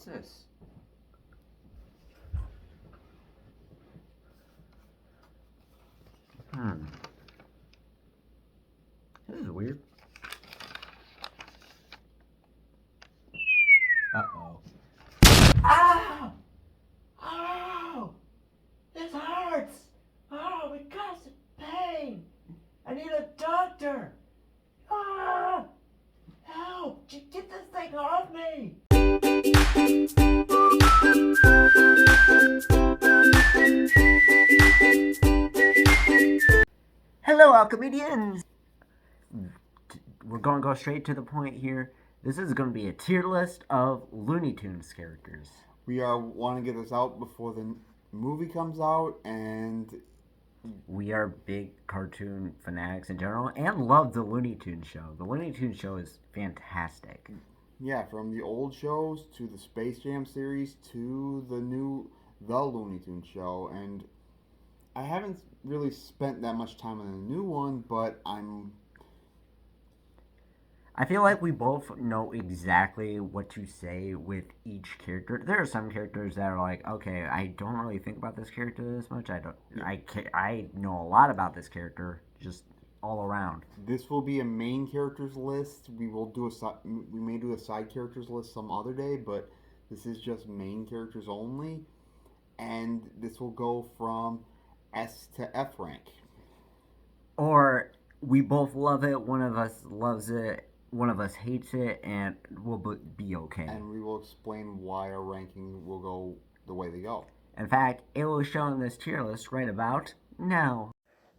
What's this? This is weird. Uh-oh. Ow! Oh! This hurts! Oh, it causes pain! I need a doctor! Ah! Help! Get this thing off me! Hello, Alchemedians! We're going to go straight to the point here. This is going to be a tier list of Looney Tunes characters. We want to get this out before the movie comes out, and we are big cartoon fanatics in general and love the Looney Tunes show. The Looney Tunes show is fantastic. Yeah, from the old shows to the Space Jam series to the Looney Tunes show, and I haven't really spent that much time on the new one, but I feel like we both know exactly what to say with each character. There are some characters that are like, okay, I don't really think about this character this much. I know a lot about this character, just all around. This will be a main characters list. We may do a side characters list some other day, but this is just main characters only, and this will go from S to F rank. Or we both love it. One of us loves it. One of us hates it, and we'll be okay. And we will explain why our ranking will go the way they go. In fact, it will show in this tier list right about now.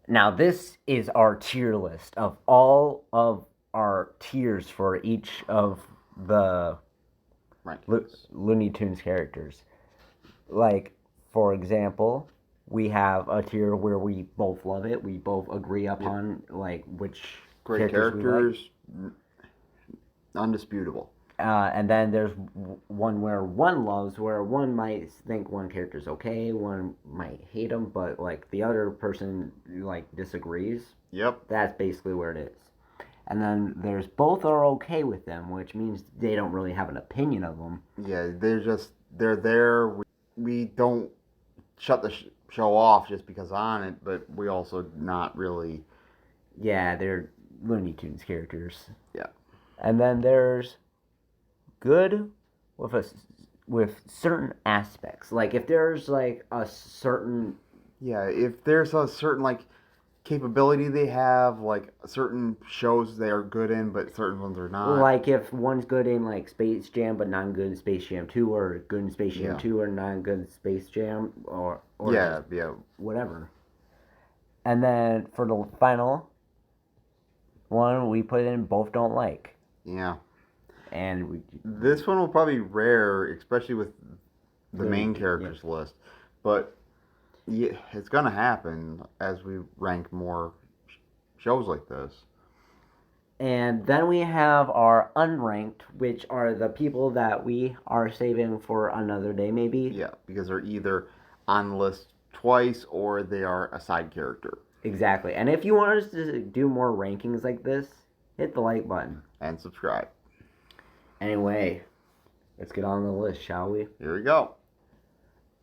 Now, this is our tier list of all of our tiers for each of the Looney Tunes characters. Like, for example, we have a tier where we both love it. We both agree upon, like, which great characters undisputable. And then there's one where one loves, where one might think one character's okay, one might hate him, but like the other person like disagrees. Yep. That's basically where it is. And then there's both are okay with them, which means they don't really have an opinion of them. Yeah, they're there. We don't shut the show off just because on it, but we also not really. Yeah, they're Looney Tunes characters. Yeah. And then there's good with certain aspects. Like if there's like a certain if there's a certain like capability they have, like certain shows they are good in, but certain ones are not. Like if one's good in like Space Jam, but not good in Space Jam 2, or good in Space Jam 2, or not good in Space Jam, or whatever. And then for the final one, we put in both don't like. Yeah. And this one will probably be rare, especially with the main characters list. But yeah, it's going to happen as we rank more shows like this. And then we have our unranked, which are the people that we are saving for another day, maybe. Yeah, because they're either on the list twice or they are a side character. Exactly. And if you want us to do more rankings like this, hit the like button. And subscribe. Anyway, let's get on the list, shall we? Here we go.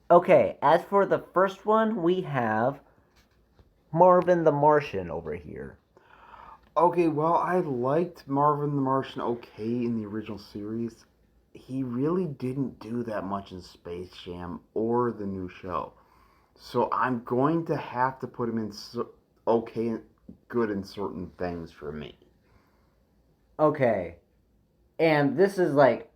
Okay, as for the first one, we have Marvin the Martian over here. Okay, well, I liked Marvin the Martian okay in the original series. He really didn't do that much in Space Jam or the new show. So I'm going to have to put him in okay and good in certain things for me. Okay. And this is like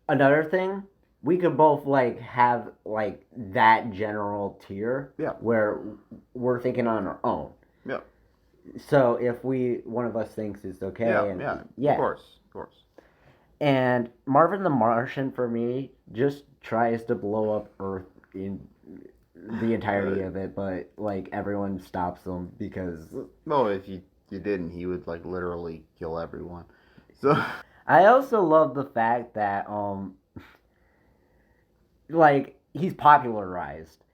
another thing. We could both like have like that general tier. Yeah. Where we're thinking on our own. Yeah. So if one of us thinks it's okay. Yeah. Of course. And Marvin the Martian for me just tries to blow up Earth in the entirety of it, but like everyone stops him because. Well, if you didn't, he would like literally kill everyone. So. I also love the fact that like he's popularized.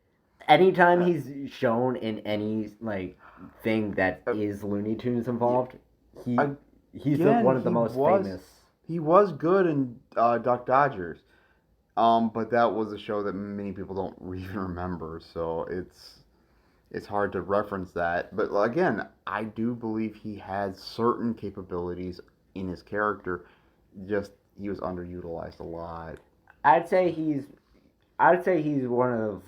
Anytime he's shown in any like thing that is Looney Tunes involved, he's one of the most famous. He was good in Duck Dodgers. But that was a show that many people don't even remember, so it's hard to reference that. But again, I do believe he has certain capabilities in his character. Just he was underutilized a lot. I'd say he's I'd say he's one of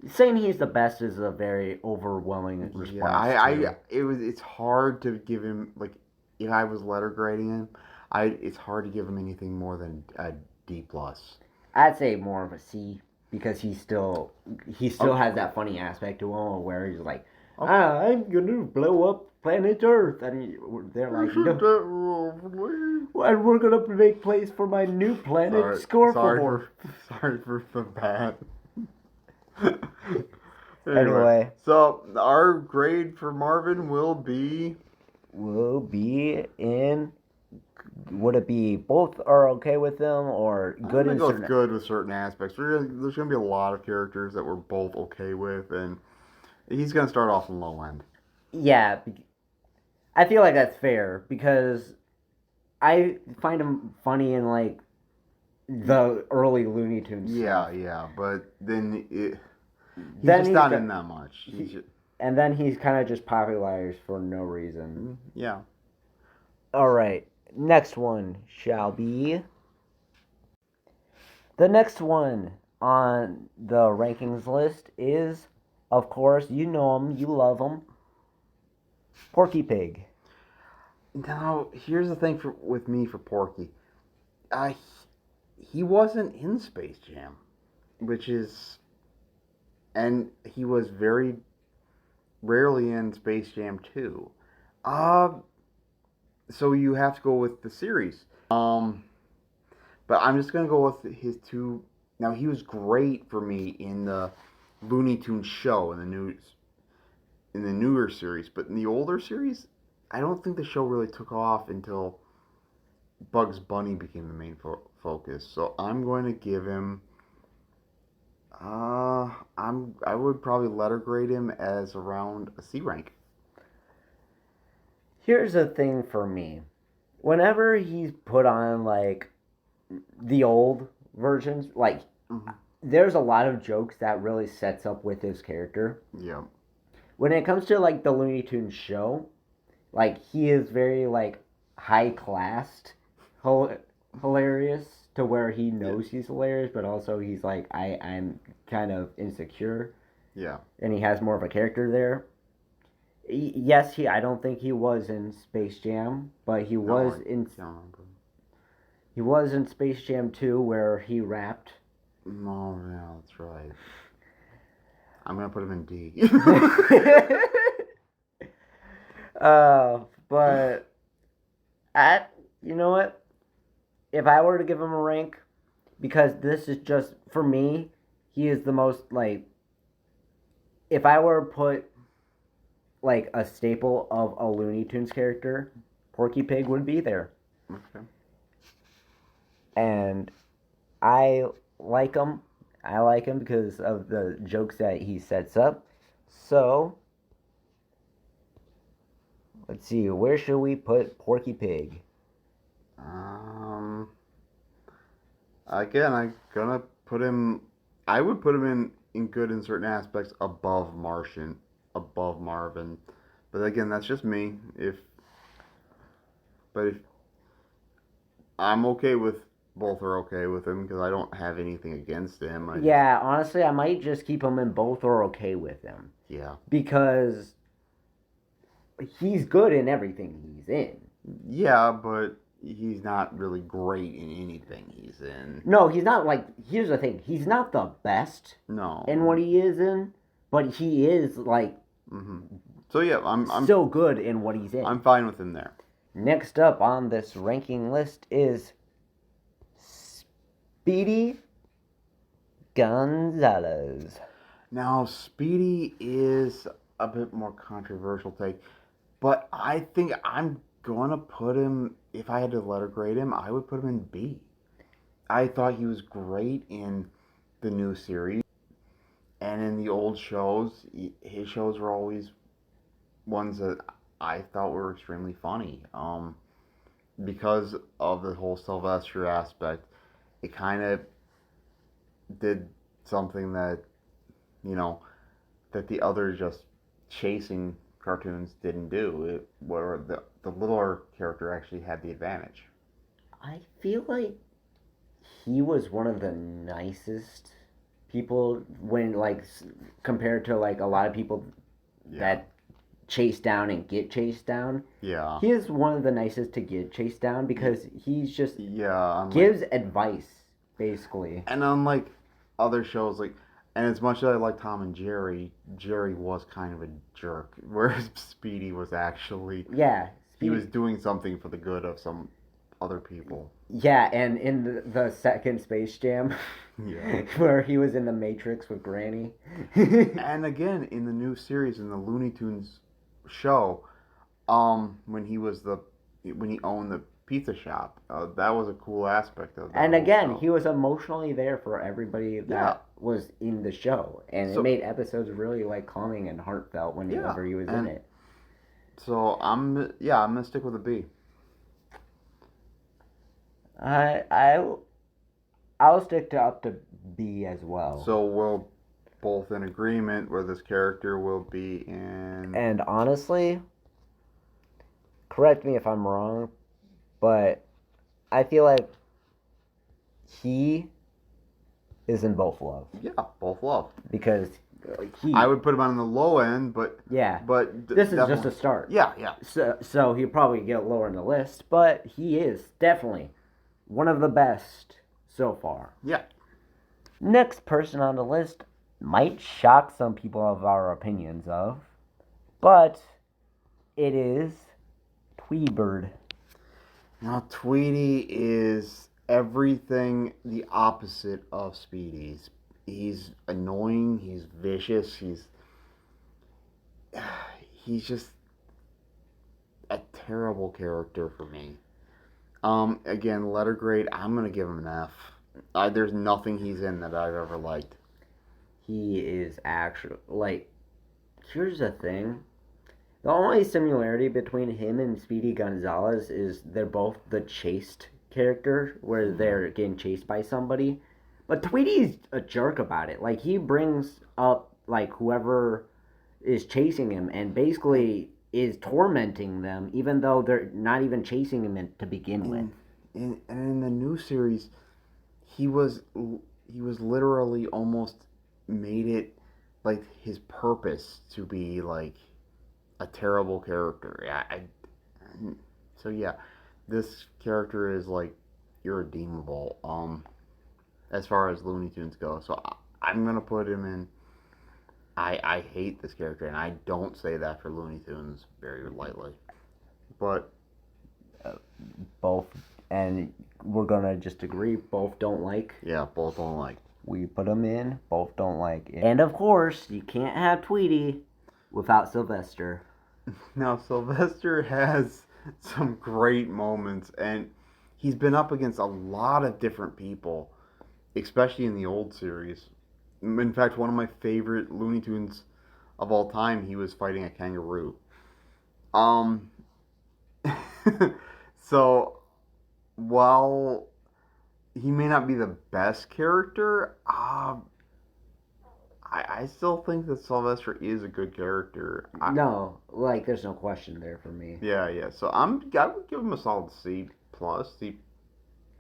saying he's the best is a very overwhelming Yeah, response to. it's hard to give him like if I was letter grading him, it's hard to give him anything more than a D plus. I'd say more of a C because he still has Okay. that funny aspect to him where he's like, Okay. I'm gonna blow up planet Earth, and they're like, Isn't no, that lovely? and we're gonna make place for my new planet, Sorry, Scorpivore. sorry for the bad. Anyway, Anyway, so our grade for Marvin will be. we'll be in. Would it be both are okay with them or I'm good gonna in go with certain? good with certain aspects. There's gonna be a lot of characters that we're both okay with, and he's gonna start off in low end. Yeah, I feel like that's fair because I find him funny in like the early Looney Tunes Yeah, stuff. yeah, but then he's Then just he's not got, in that much. He's just, and then he's kind of just popularized for no reason. yeah. All right, next one shall be the next one on the rankings list is, of course, you know him, you love him, Porky Pig. Now here's the thing with me for Porky. Uh, he wasn't in Space Jam, which is, and he was very rarely in Space Jam 2. Uh, so you have to go with the series. But I'm just gonna go with his two. Now he was great for me in the Looney Tunes show in the newer series, but in the older series, I don't think the show really took off until Bugs Bunny became the main focus. So I'm going to give him. I would probably letter grade him as around a C rank. Here's the thing for me. Whenever he's put on like the old versions, like Mm-hmm. there's a lot of jokes that really sets up with his character. Yeah. When it comes to like the Looney Tunes show, like he is very like high classed, hilarious to where he Yeah. knows he's hilarious, but also he's like I'm kind of insecure, Yeah. and he has more of a character there. Yes, I don't think he was in Space Jam, but No, I can't remember. he was in Space Jam 2 where he rapped. No, yeah, that's right. I'm gonna put him in D. But at you know what? If I were to give him a rank, because this is just for me, he is the most like. If I were to put like a staple of a Looney Tunes character, Porky Pig would be there, Okay. and I like him. I like him because of the jokes that he sets up. So let's see, where should we put Porky Pig? Um. Again, I'm gonna put him. I would put him in good in certain aspects above Marvin. But again, that's just me. If I'm okay with both are okay with him because I don't have anything against him. Yeah, honestly, I might just keep him in both or okay with him Yeah, because he's good in everything he's in. yeah, but he's not really great in anything he's in. No, he's not like. Here's the thing: he's not the best No. in what he is in, but he is like Hmm. So yeah, still good in what he's in. I'm fine with him there. Next up on this ranking list is Speedy Gonzalez. Now, Speedy is a bit more controversial take, but I think I'm gonna put him. If I had to letter grade him, I would put him in B. I thought he was great in the new series, and in the old shows, his shows were always ones that I thought were extremely funny. because of the whole Sylvester aspect, it kind of did something that, you know, that the other just chasing cartoons didn't do. Where the littler character actually had the advantage. I feel like he was one of the nicest people when compared to like a lot of people Yeah. that chase down and get chased down. Yeah. He is one of the nicest to get chased down because he's just Yeah. gives advice basically. And unlike other shows, like, and as much as I like Tom and Jerry, Jerry was kind of a jerk, whereas Speedy was actually Yeah, he was doing something for the good of some other people. Yeah, and in the second Space Jam, Yeah. where he was in the Matrix with Granny. And again, in the new series in the Looney Tunes show, when he was when he owned the pizza shop, that was a cool aspect of that. And whole again, show. he was emotionally there for everybody that Yeah. was in the show, and it made episodes really like calming and heartfelt whenever he was in it. So I'm gonna stick with a B. I'll stick up to B as well. So we're both in agreement where this character will be in. And honestly, correct me if I'm wrong, but I feel like he is in both love. Yeah, both love. Because I would put him on the low end, but yeah, but this is just a start. Yeah. So he'll probably get lower in the list, but he is definitely one of the best so far. Yeah. Next person on the list might shock some people of our opinions of, but it is Tweebird. Now Tweety is everything the opposite of Speedy's. He's annoying. He's vicious. He's just a terrible character for me. Again, letter grade. I'm gonna give him an F. There's nothing he's in that I've ever liked. He is actually like. Here's the thing. The only similarity between him and Speedy Gonzalez is they're both the chased character, where they're getting chased by somebody. But Tweety's a jerk about it. Like, he brings up, like, whoever is chasing him and basically is tormenting them, even though they're not even chasing him to begin with. And in the new series, he was literally almost made it, like, his purpose to be, like, a terrible character. So, yeah, this character is, like, irredeemable. As far as Looney Tunes go. So I'm going to put him in. I hate this character, and I don't say that for Looney Tunes very lightly. But both, and we're going to just agree, both don't like. Yeah, both don't like. We put them in, both don't like it. And of course, you can't have Tweety without Sylvester. Now, Sylvester has some great moments, and he's been up against a lot of different people, especially in the old series. In fact, one of my favorite Looney Tunes of all time, he was fighting a kangaroo. So, while he may not be the best character, I still think that Sylvester is a good character. No, like, there's no question there for me. Yeah. So I would give him a solid C plus, C,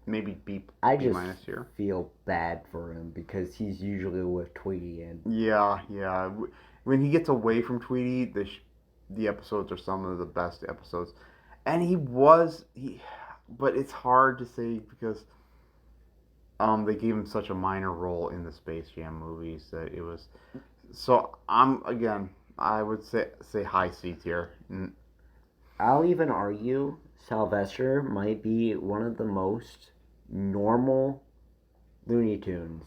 maybe B minus here. Feel bad for him because he's usually with Tweety and. Yeah. When he gets away from Tweety, the episodes are some of the best episodes, and but it's hard to say because they gave him such a minor role in the Space Jam movies that it was. So I would say high C tier. I'll even argue Sylvester might be one of the most normal Looney Tunes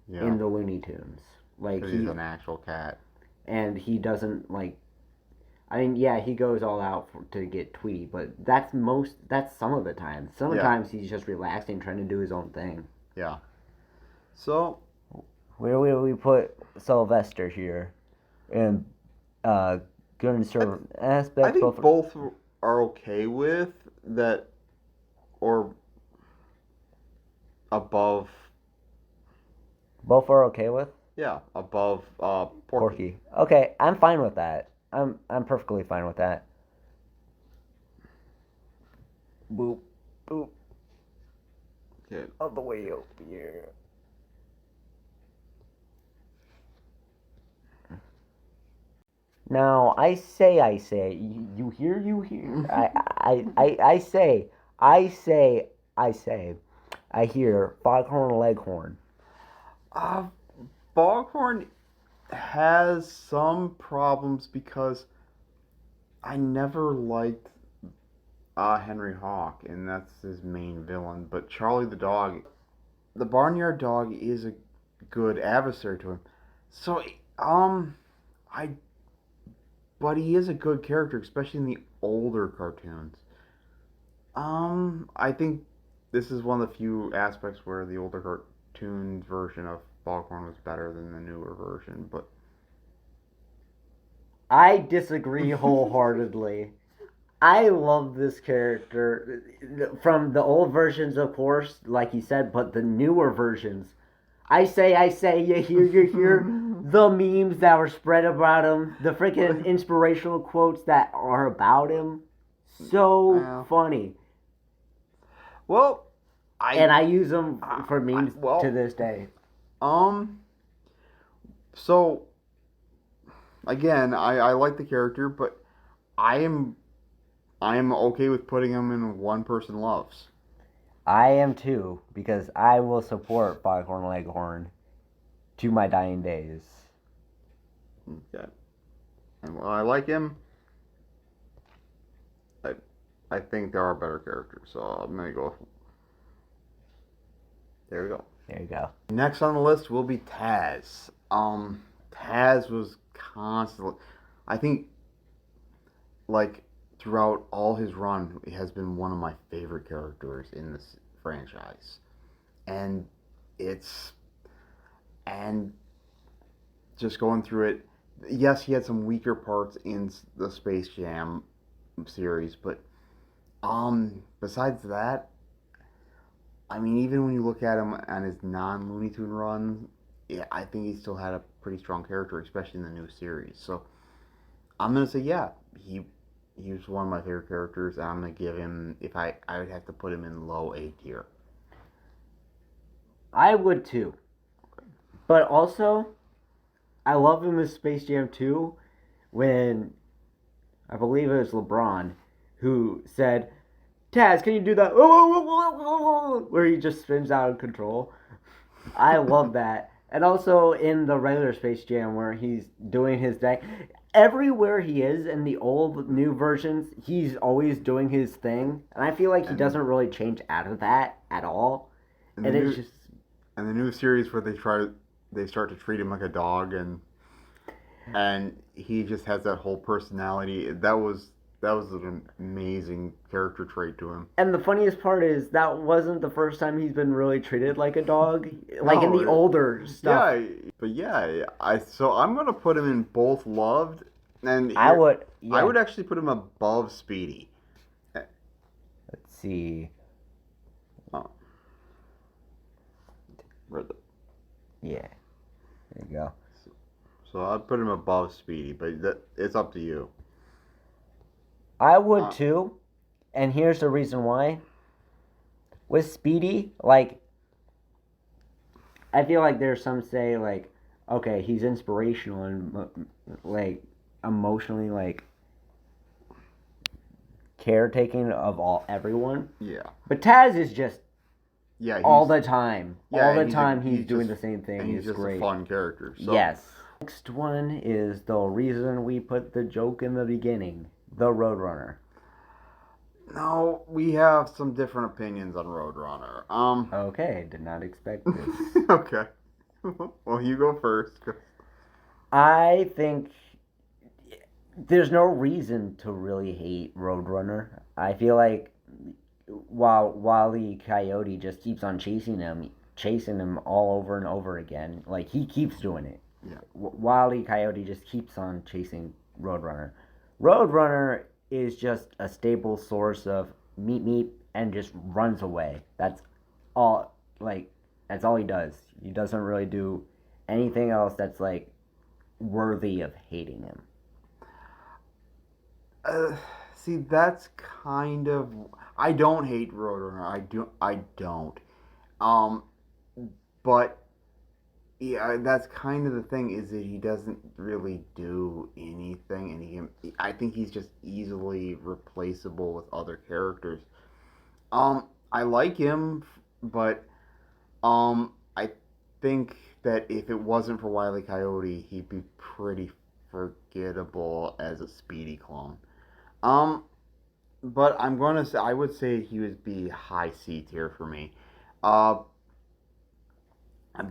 in the Looney Tunes. Like, he's an actual cat, and he doesn't like. I mean, yeah, he goes all out to get Tweety, but that's some of the time. Sometimes he's just relaxing, trying to do his own thing. Yeah. So, where will we put Sylvester here? And good and servant aspects. I think both are okay with that. or above. Both are okay with Yeah, above Porky. Porky. Okay, I'm fine with that. I'm perfectly fine with that. Boop, boop, Okay. all the way over here. Now I say, you hear. I say, I hear Foghorn Leghorn. Uh, Foghorn has some problems because I never liked Henry Hawk, and that's his main villain. But Charlie the dog, the barnyard dog, is a good adversary to him. So, I, but he is a good character, especially in the older cartoons. I think this is one of the few aspects where the older cartoon version of Foghorn was better than the newer version. But I disagree wholeheartedly. I love this character from the old versions, of course, like you said, but the newer versions. I say, you hear the memes that were spread about him, the freaking inspirational quotes that are about him. So funny. Well, And I use them for memes well, to this day. So again, I like the character, but I am okay with putting him in one person loves. I am too, because I will support Foghorn Leghorn to my dying days. Okay. And while I like him, I I think there are better characters, so I'm gonna go. There we go. There you go. Next on the list will be Taz. Taz was constantly, I think, like throughout all his run, he has been one of my favorite characters in this franchise, and it's and just going through it. Yes, he had some weaker parts in the Space Jam series, but besides that, I mean, even when you look at him on his non-Looney Tune run, yeah, I think he still had a pretty strong character, especially in the new series. So I'm gonna say, yeah, he was one of my favorite characters, and I'm gonna give him, if I would have to put him in low A tier. I would too. But also, I love him in Space Jam 2 when I believe it was LeBron who said, Taz, can you do that? Where he just spins out of control. I love that. And also in the regular Space Jam where he's doing his thing. Everywhere he is in the old, new versions, he's always doing his thing. And I feel like he doesn't really change out of that at all. And it's just. And the new series where they start to treat him like a dog, and he just has that whole personality. That was an amazing character trait to him. And the funniest part is that wasn't the first time he's been really treated like a dog. Like in the older stuff. Yeah, but yeah, so I'm gonna put him in both loved, and I would actually put him above Speedy. Let's see. Oh. Yeah. There you go. So I'd put him above Speedy, but it's up to you. I would too. And here's the reason why. With Speedy, like, I feel like there's some say, like, okay, he's inspirational and, like, emotionally, like, caretaking of everyone. Yeah. But Taz is just all the time. Yeah, all the time he's doing the same thing. And he's just great. a fun character. So. Yes. Next one is the reason we put the joke in the beginning. The Roadrunner. No, we have some different opinions on Roadrunner. Okay, did not expect this. Okay. Well, you go first. I think there's no reason to really hate Roadrunner. I feel like while Wile E. Coyote just keeps on chasing him all over and over again. Like, he keeps doing it. Yeah. Wile E. Coyote just keeps on chasing Roadrunner. Roadrunner is just a stable source of meep meep and just runs away. That's all. Like that's all he does. He doesn't really do anything else that's like worthy of hating him. Uh, See, that's kind of. I don't hate Roadrunner. I do. I don't. Um, but yeah, that's kind of the thing is that he doesn't really do anything, and I think he's just easily replaceable with other characters. I like him, but I think that if it wasn't for Wile E. Coyote, he'd be pretty forgettable as a Speedy clone. Um, but I would say he would be high C tier for me. Uh,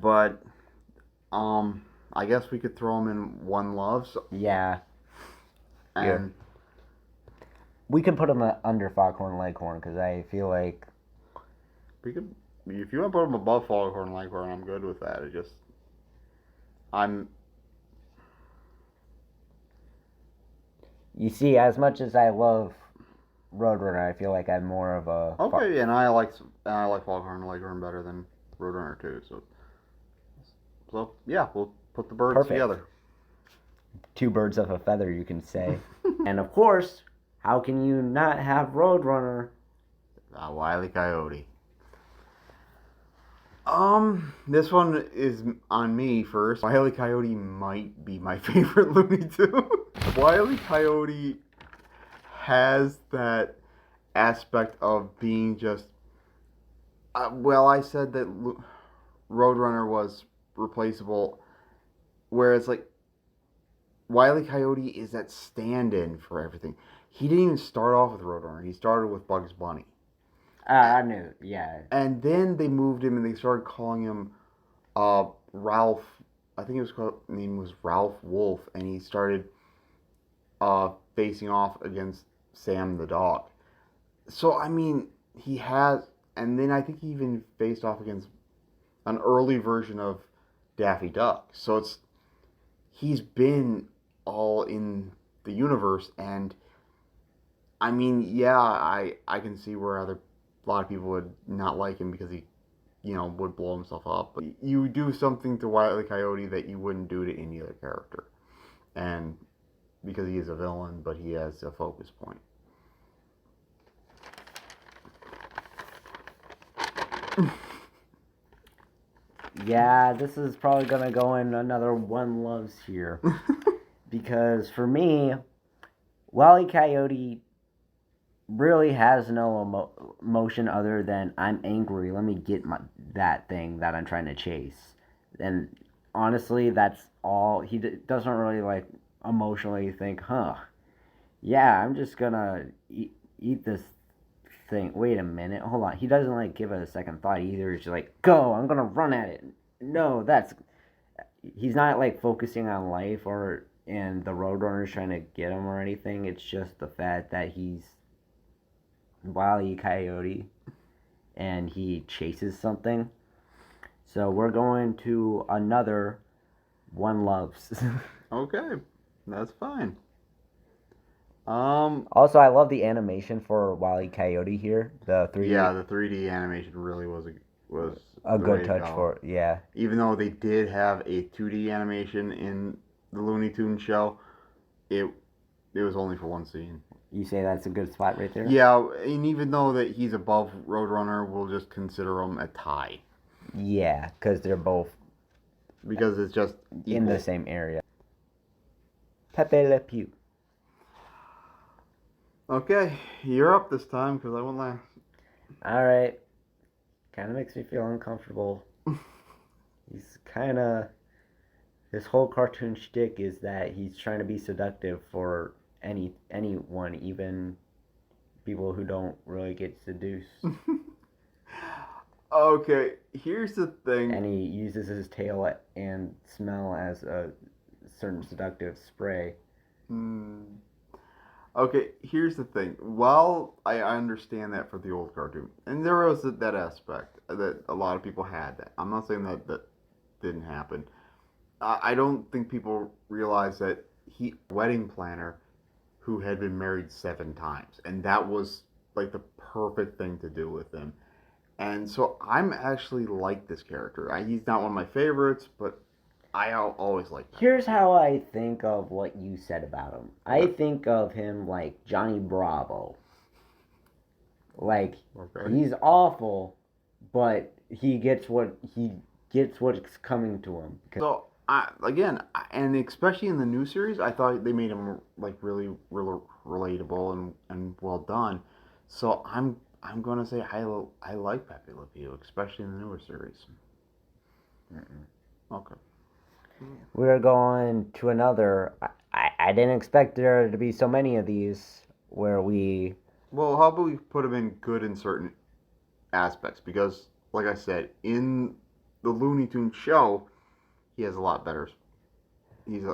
but I guess we could throw him in One Loves, Yeah, yeah. and We can put him under Foghorn Leghorn because I feel like we could. If you want to put him above Foghorn Leghorn, I'm good with that. I'm you see, as much as I love Roadrunner, I feel like I'm more of a okay, and I like Foghorn Leghorn better than Roadrunner too. So yeah, we'll put the birds perfect. together. Two birds of a feather, you can say. And of course, how can you not have Roadrunner? Wile E. Coyote. This one is on me first. Wile E. Coyote might be my favorite Looney Tune. Wile E. Coyote has that aspect of being just. Well, I said that Roadrunner was replaceable, whereas like Wile E. Coyote is that stand-in for everything. He didn't even start off with Roadrunner. He started with Bugs Bunny. I knew, yeah. And then they moved him and they started calling him Ralph. I think his name was Ralph Wolf, and he started facing off against Sam the dog. So I mean, he has, and then I think he even faced off against an early version of Daffy Duck. So he's been all in the universe, and I mean, yeah, I can see where a lot of people would not like him because he would blow himself up. But you do something to Wile E. Coyote that you wouldn't do to any other character, and because he is a villain, but he has a focus point. Yeah, this is probably gonna go in another One Loves here. Because for me, Wile E. Coyote really has no emotion other than I'm angry. Let me get that thing that I'm trying to chase. And honestly, that's all. He doesn't really like emotionally think, huh? Yeah, I'm just gonna eat this thing. Wait a minute, hold on. He doesn't like give it a second thought either. He's just like, go, I'm gonna run at it. No, that's he's not like focusing on life or and the Roadrunner's trying to get him or anything. It's just the fact that he's Wile E. Coyote and he chases something. So we're going to another One Loves. Okay, that's fine. Also, I love the animation for Wile E. Coyote here. The 3D, Yeah, the 3D animation really was a the way good to touch go. for it. Yeah. Even though they did have a 2D animation in the Looney Tunes show, it it was only for one scene. You say that's a good spot right there? Yeah, and even though that he's above Roadrunner, we'll just consider him a tie Yeah, because they're both because it's just in the equal. same area. Pepe Le Pew. Okay, you're up this time because I went last. All right. Kind of makes me feel uncomfortable. He's kind of his whole cartoon shtick is that he's trying to be seductive for anyone, even people who don't really get seduced. Okay, here's the thing. And he uses his tail and smell as a certain seductive spray. Hmm. Okay, here's the thing. While I understand that for the old cartoon, and there was that aspect that a lot of people had that. I'm not saying that didn't happen. I don't think people realize that he wedding planner who had been married 7 times, and that was like the perfect thing to do with him. And so I'm actually like this character. He's not one of my favorites, but always like that. Here's how I think of what you said about him. I Okay. think of him like Johnny Bravo. Like Okay. he's awful, but he gets what's coming to him. So and especially in the new series, I thought they made him like really, really relatable and well done. So I'm gonna say I like Pepe Le Pew, especially in the newer series. Mm-mm. Okay. We're going to another. I didn't expect there to be so many of these where we. Well, how about we put him in good in certain aspects? Because, like I said, in the Looney Tunes show, he has a lot better.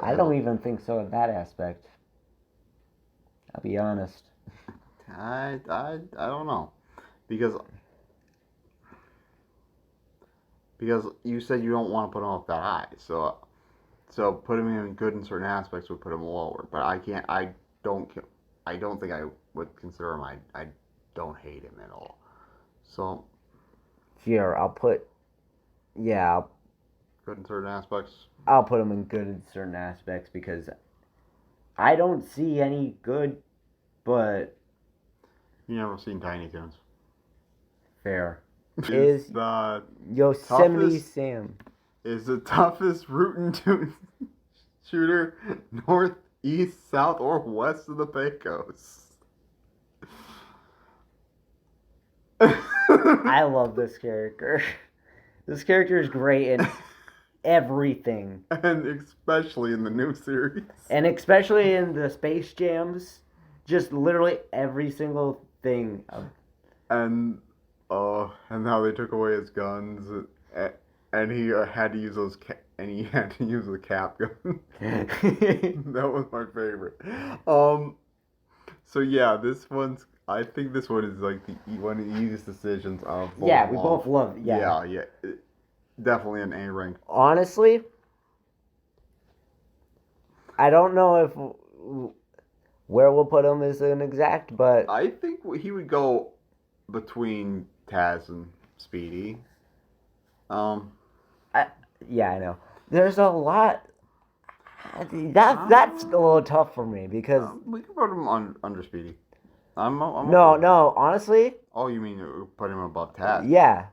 I don't even think so in that aspect. I'll be honest. I don't know because you said you don't want to put him up that high, so putting him in good in certain aspects would put him lower. But I can't. Don't. I don't think I would consider him. I don't hate him at all. So Here, I'll put. Yeah, good in certain aspects. I'll put him in good in certain aspects because I don't see any good, but You never seen Tiny Toons. fair. Is the Yosemite toughest Sam. is the toughest rootin' toon shooter north, east, south, or west of the Pecos. I love this character. This character is great in everything. And especially in the new series. And especially in the Space Jams, just literally every single thing. And and how they took away his guns, and he had to use and he had to use the cap gun. That was my favorite. So yeah, I think this one is like one of the easiest decisions of both. Yeah, we both love. Yeah. Yeah. Definitely an A rank. Honestly, I don't know if where we'll put him is an exact, but I think he would go between Taz and Speedy. yeah, I know. There's a lot. That's a little tough for me because we can put him under Speedy. I'm no, okay. no. Honestly, Oh, you mean put him above Taz? yeah,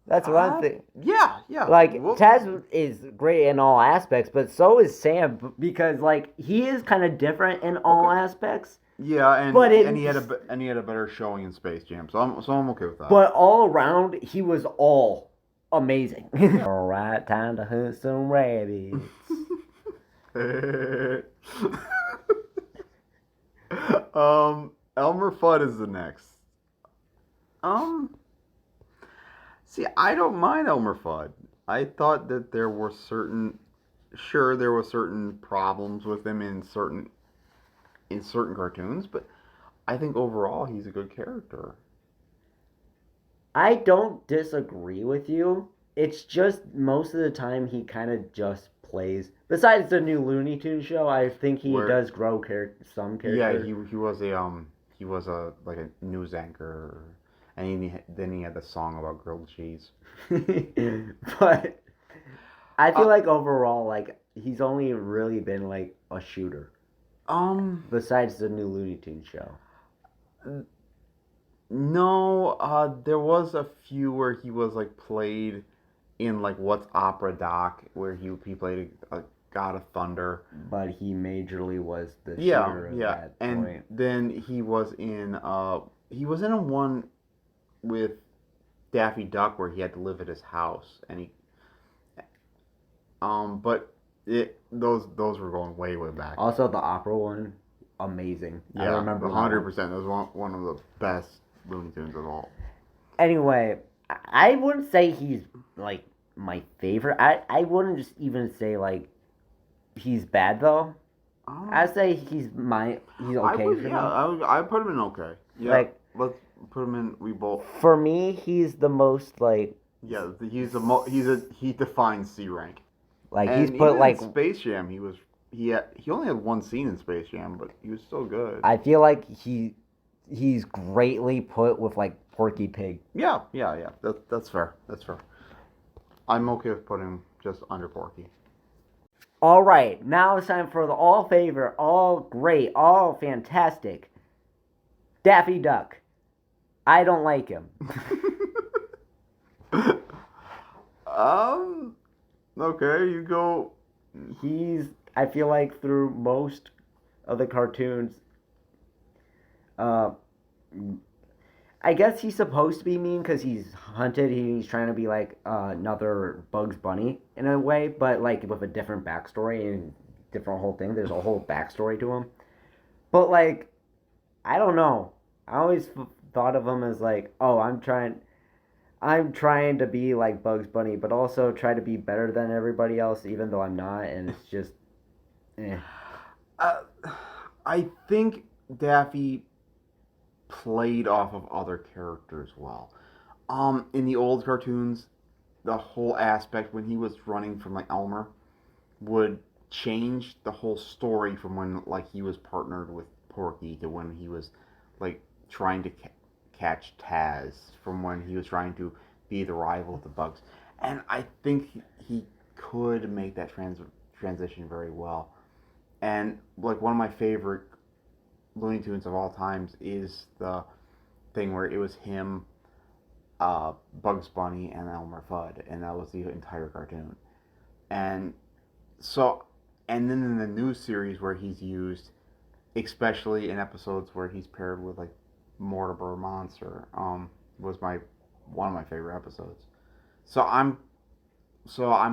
that's one thing. Yeah. Like Taz is great in all aspects, but so is Sam because like he is kind of different in all aspects. Yeah, and he had a better showing in Space Jam, so I'm okay with that. But all around, he was all amazing. All right, time to hunt some rabbits. Elmer Fudd is the next. See, I don't mind Elmer Fudd. I thought that there were certain problems with him in certain cartoons, but I think overall he's a good character. I don't disagree with you. It's just most of the time he kind of just plays. Besides the new Looney Tunes show, I think he does grow some character. Yeah, he was a like a news anchor, and then he had the song about grilled cheese. But I feel like overall, like he's only really been like a shooter. Besides the new Looney Tunes show. No, there was a few where he was like played in like What's Opera Doc, where he played a God of Thunder. But he majorly was the shooter at that and point. Then he was in a one with Daffy Duck where he had to live at his house, and but those were going way back. Also, the opera one, amazing. Yeah, I remember 100%. That was one of the best Looney Tunes of all. Anyway, I wouldn't say he's like my favorite. I wouldn't just even say like he's bad though. I'd say he's okay for me. Yeah, I put him in okay. Yeah, like, let's put him in. We both. For me, he's the most like. Yeah, he defines C rank. Like and he's put like in Space Jam. He only had one scene in Space Jam, but he was still good. I feel like he he's greatly put with like Porky Pig. Yeah, yeah, yeah. That's fair. That's fair. I'm okay with putting him just under Porky. All right, now it's time for the all favorite, all great, all fantastic Daffy Duck. I don't like him. um. Okay, you go. He's, I feel like through most of the cartoons, uh, I guess he's supposed to be mean because he's hunted. He's trying to be like another Bugs Bunny in a way, but like with a different backstory and different whole thing. There's a whole backstory to him. But like, I don't know. I always thought of him as like, oh, I'm trying to be like Bugs Bunny, but also try to be better than everybody else, even though I'm not. And it's just, eh. Uh, I think Daffy played off of other characters well. In the old cartoons, the whole aspect when he was running from like Elmer would change the whole story from when like he was partnered with Porky to when he was like trying to catch Taz, from when he was trying to be the rival of the Bugs, and I think he could make that transition very well. And like one of my favorite Looney Tunes of all times is the thing where it was him, Bugs Bunny, and Elmer Fudd, and that was the entire cartoon. And so, and then in the new series where he's used, especially in episodes where he's paired with like Mortimer Monster, was my one of my favorite episodes. So I'm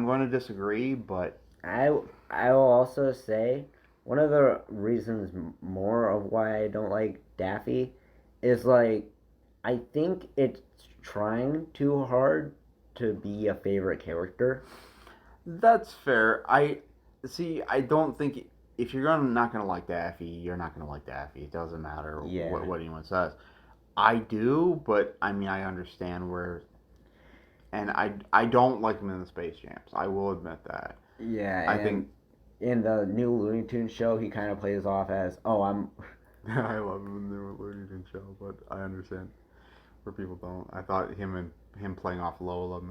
going to disagree, but I I will also say one of the reasons more of why I don't like Daffy is like I think it's trying too hard to be a favorite character. that's fair. I see. I don't think if you're gonna not gonna like Daffy, you're not gonna like Daffy. It doesn't matter Yeah. what anyone says. I do, but I mean I understand where, and I don't like him in the Space Jams. I will admit that. Yeah, I and think in the new Looney Tunes show, he kind of plays off as, "Oh, I'm." I love him in the Looney Tunes show, but I understand where people don't. I thought him playing off Lola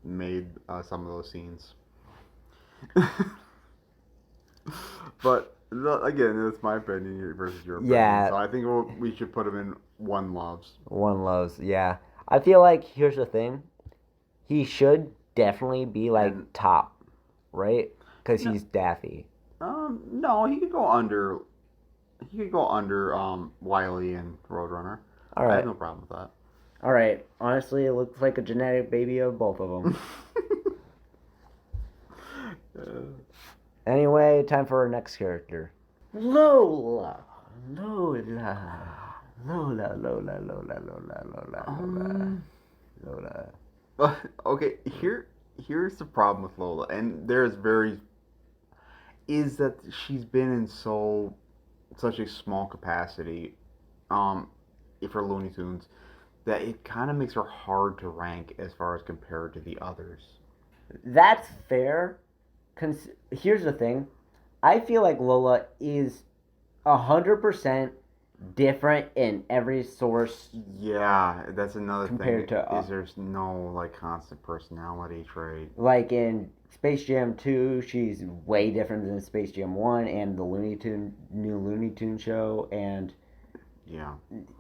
made some of those scenes. But again, it's my opinion versus your opinion. Yeah, So I think we should put him in one loves. one loves. Yeah, I feel like here's the thing: he should definitely be like And top, right? Because no, he's Daffy. no, he could go under. He could go under Wiley and Roadrunner. All I have right, no problem with that. all right. Honestly, it looks like a genetic baby of both of them. Anyway, time for our next character. Lola. Lola. Lola, Lola, Lola, Lola, Lola, Lola, um, Lola. okay, here's the problem with Lola, and there's very is that she's been in such a small capacity, um, for Looney Tunes, that it kind of makes her hard to rank as far as compared to the others. That's fair. Here's the thing. I feel like Lola is 100% different in every source Yeah, that's another thing. compared to Is there's no like constant personality trait. like in Space Jam 2, she's way different than Space Jam 1 and the new Looney Tune show, and Yeah.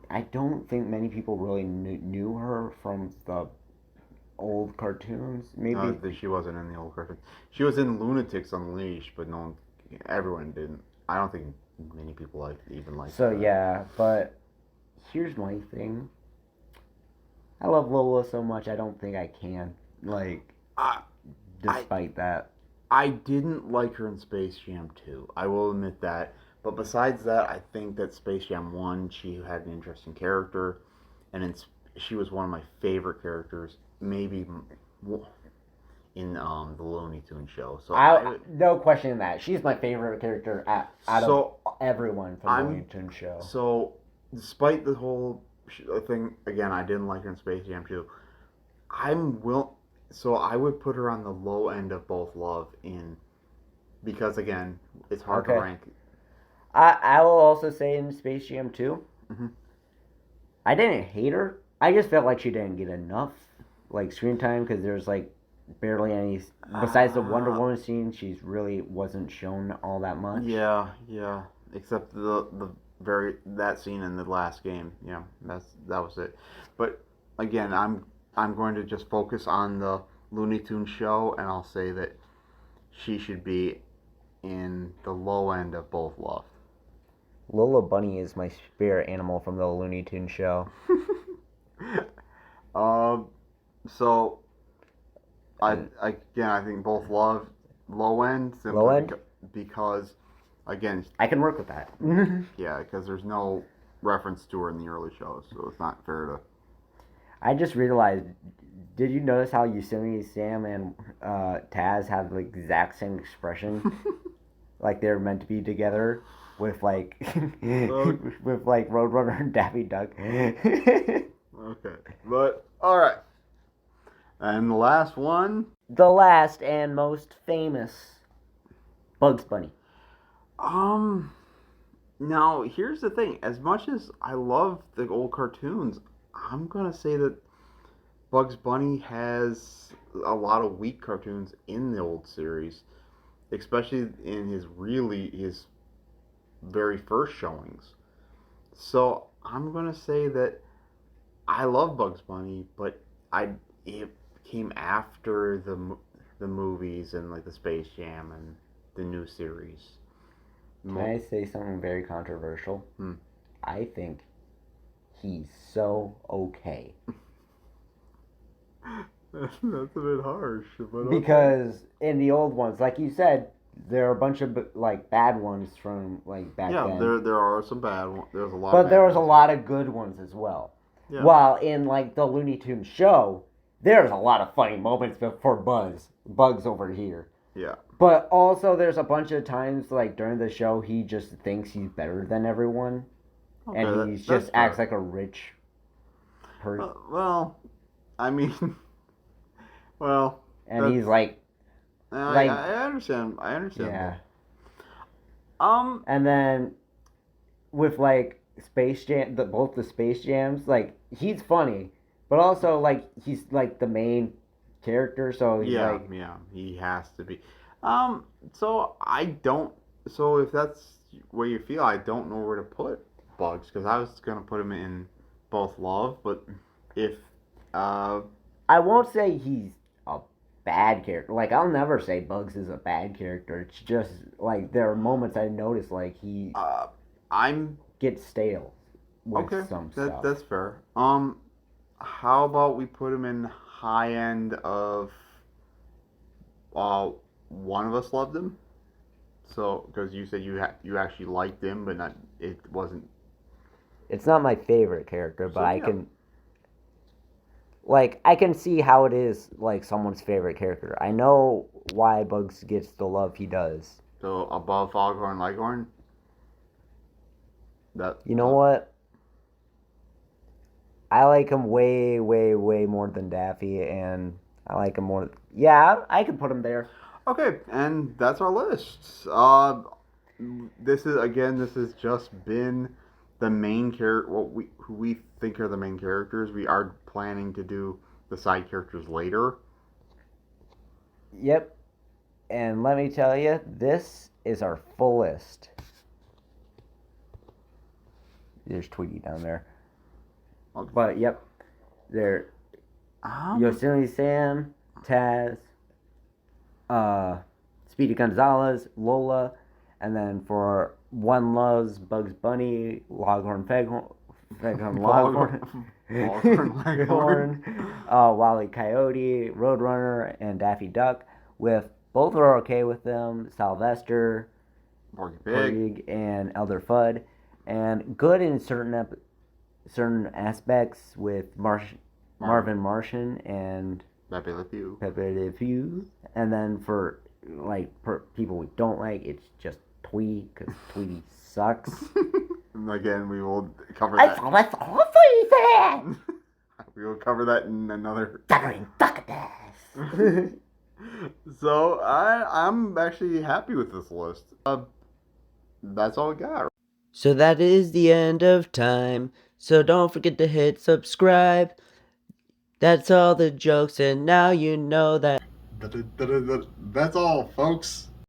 I don't think many people really knew her from the old cartoons. No, Maybe. she wasn't in the old cartoon. She was in Lunatics Unleashed, but everyone didn't. I don't think many people even liked So that. yeah, but here's my thing. I love Lola so much. I don't think I can like, I, I despite that. I didn't like her in Space Jam 2. I will admit that. But besides that, I think that Space Jam 1, she had an interesting character, and she was one of my favorite characters, maybe in the Looney Tunes show. So I no question in that. She's my favorite character out of so everyone from the Looney I'm Tunes show. so despite the whole thing again, I didn't like her in Space Jam 2. I'm will so I would put her on the low end of both love in because again, it's hard to Okay. rank. I will also say in Space Jam 2, Mhm. I didn't hate her. I just felt like she didn't get enough like screen time because there's like barely any besides the Wonder Uh, Woman scene. She's really wasn't shown all that much. yeah. Except the very that scene in the last game. Yeah, that was it. But again, I'm going to just focus on the Looney Tunes show, and I'll say that she should be in the low end of both loved. Lola Bunny is my spirit animal from the Looney Tunes show. um. So And I think both love low end low simply end, because again, I can work with that. yeah, because there's no reference to her in the early shows, so it's not fair to. I just realized. Did you notice how Yosemite Sam and Taz have the exact same expression? Like they're meant to be together with like with like Roadrunner and Daffy Duck. Okay, but all right, and the last one. The last and most famous Bugs Bunny. Um, Now here's the thing: as much as I love the old cartoons, I'm gonna say that Bugs Bunny has a lot of weak cartoons in the old series, especially in his very first showings. So I'm gonna say that I love Bugs Bunny, but I it came after the movies and like the Space Jam and the new series. Can I say something very controversial? Hmm. I think he's so okay. That's a bit harsh, but okay. Because in the old ones, like you said, there are a bunch of like bad ones from like back Yeah, then. there are some bad ones. There's a lot. But Of there was a ones. lot of good ones as well. Yeah. While in like the Looney Tunes show, there's a lot of funny moments for Bugs over here. Yeah. But also, there's a bunch of times like during the show, he just thinks he's better than everyone, Okay, and he just acts like a rich person. Well, I mean, well, And he's like, I understand. I understand. yeah. Both. And then with like Space Jam, both the Space Jams, like he's funny, but also like he's like the main character, so he's Yeah, like, yeah, he has to be. So I don't. So if that's where you feel, I don't know where to put Bugs because I was gonna put him in both love, but if uh I won't say he's a bad character. Like I'll never say Bugs is a bad character. It's just like there are moments I notice like he I'm gets stale with okay. some stuff. That's fair. How about we put him in high end of uh one of us loved him? So because you said you actually liked him, but not it wasn't. It's not my favorite character, but So, I yeah. can like I can see how it is like someone's favorite character. I know why Bugs gets the love he does. So above Foghorn Leghorn. That You know what? I like him way, way, way more than Daffy, and I like him more. Yeah, I can put him there. Okay, and that's our list. This has just been the main character. Who we think are the main characters. We are planning to do the side characters later. Yep. And let me tell you, this is our full list. There's Tweety down there. Okay. But yep, there. Yosemite Sam, Taz, Speedy Gonzalez, Lola, and then for One Loves Bugs Bunny, Loghorn Feghorn, Loghorn, Leghorn, Wally Coyote, Roadrunner, and Daffy Duck. With both are okay with them. Sylvester, Porky Pig, and Elder Fudd, and good in certain aspects with Marvin Martian and Pepe Le Pew. Pepe Le Pew, and then for like people we don't like, it's just Tweety because Tweety sucks. And again, we will cover I that. thought that's all Tweety fan. We will cover that in another. Duckadas. So I'm actually happy with this list. That's all we got. So that is the end of time. So don't forget to hit subscribe. That's all the jokes, and now you know that. That's all, folks.